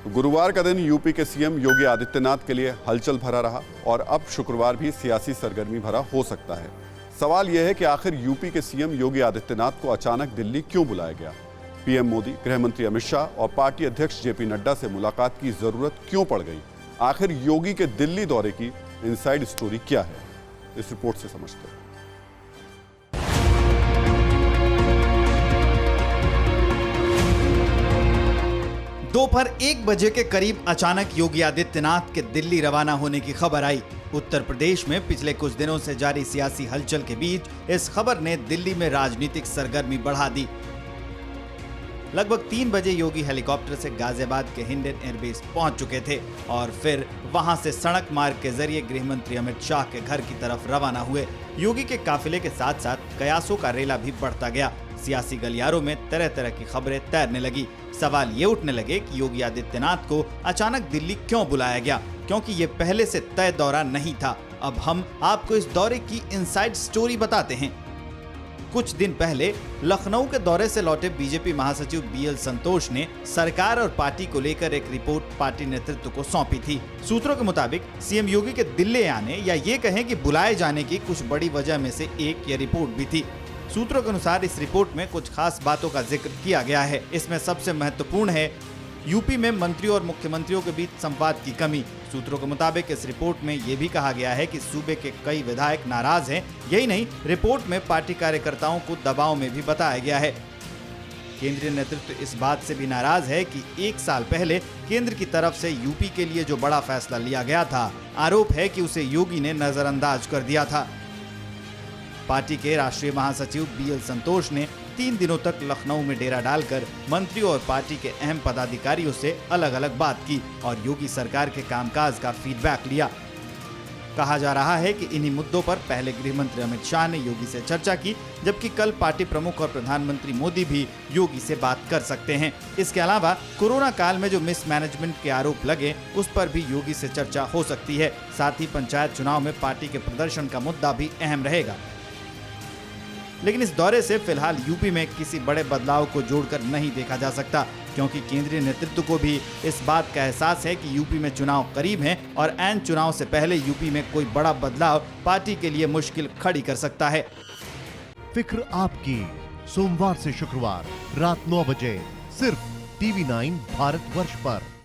गुरुवार का दिन यूपी के सीएम योगी आदित्यनाथ के लिए हलचल भरा रहा और अब शुक्रवार भी सियासी सरगर्मी भरा हो सकता है। सवाल यह है कि आखिर यूपी के सीएम योगी आदित्यनाथ को अचानक दिल्ली क्यों बुलाया गया? पीएम मोदी, गृह मंत्री अमित शाह और पार्टी अध्यक्ष जेपी नड्डा से मुलाकात की जरूरत क्यों पड़ गई? आखिर योगी के दिल्ली दौरे की इनसाइड स्टोरी क्या है? इस रिपोर्ट से समझते हैं। दोपहर 1 बजे के करीब अचानक योगी आदित्यनाथ के दिल्ली रवाना होने की खबर आई। उत्तर प्रदेश में पिछले कुछ दिनों से जारी सियासी हलचल के बीच इस खबर ने दिल्ली में राजनीतिक सरगर्मी बढ़ा दी। लगभग 3 बजे योगी हेलीकॉप्टर से गाजियाबाद के हिंडन एयरबेस पहुंच चुके थे और फिर वहां से सड़क मार्ग के जरिए गृह मंत्री अमित शाह के घर की तरफ रवाना हुए। योगी के काफिले के साथ साथ कयासों का रेला भी बढ़ता गया। सियासी गलियारों में तरह तरह की खबरें तैरने लगी। सवाल ये उठने लगे कि योगी आदित्यनाथ को अचानक दिल्ली क्यों बुलाया गया, क्योंकि ये पहले से तय दौरा नहीं था। अब हम आपको इस दौरे की इनसाइड स्टोरी बताते हैं। कुछ दिन पहले लखनऊ के दौरे से लौटे बीजेपी महासचिव बीएल संतोष ने सरकार और पार्टी को लेकर एक रिपोर्ट पार्टी नेतृत्व को सौंपी थी। सूत्रों के मुताबिक सीएम योगी के दिल्ली आने या ये कहें कि बुलाए जाने की कुछ बड़ी वजह में से एक ये रिपोर्ट भी थी। सूत्रों के अनुसार इस रिपोर्ट में कुछ खास बातों का जिक्र किया गया है। इसमें सबसे महत्वपूर्ण है यूपी में मंत्रियों और मुख्यमंत्रियों के बीच संवाद की कमी। सूत्रों के मुताबिक इस रिपोर्ट में ये भी कहा गया है कि सूबे के कई विधायक नाराज हैं। यही नहीं, रिपोर्ट में पार्टी कार्यकर्ताओं को दबाव में भी बताया गया है। केंद्रीय नेतृत्व इस बात से भी नाराज है कि 1 साल पहले केंद्र की तरफ से यूपी के लिए जो बड़ा फैसला लिया गया था, आरोप है कि उसे योगी ने नजरअंदाज कर दिया था। पार्टी के राष्ट्रीय महासचिव बीएल संतोष ने 3 दिनों तक लखनऊ में डेरा डालकर मंत्रियों और पार्टी के अहम पदाधिकारियों से अलग अलग बात की और योगी सरकार के कामकाज का फीडबैक लिया। कहा जा रहा है कि इन्हीं मुद्दों पर पहले गृह मंत्री अमित शाह ने योगी से चर्चा की, जबकि कल पार्टी प्रमुख और प्रधानमंत्री मोदी भी योगी से बात कर सकते हैं। इसके अलावा कोरोना काल में जो मिसमैनेजमेंट के आरोप लगे, उस पर भी योगी से चर्चा हो सकती है। साथ ही पंचायत चुनाव में पार्टी के प्रदर्शन का मुद्दा भी अहम रहेगा। लेकिन इस दौरे से फिलहाल यूपी में किसी बड़े बदलाव को जोड़कर नहीं देखा जा सकता, क्योंकि केंद्रीय नेतृत्व को भी इस बात का एहसास है कि यूपी में चुनाव करीब हैं और ऐन चुनाव से पहले यूपी में कोई बड़ा बदलाव पार्टी के लिए मुश्किल खड़ी कर सकता है। फिक्र आपकी, सोमवार से शुक्रवार रात 9 बजे सिर्फ TV9 भारतवर्ष पर।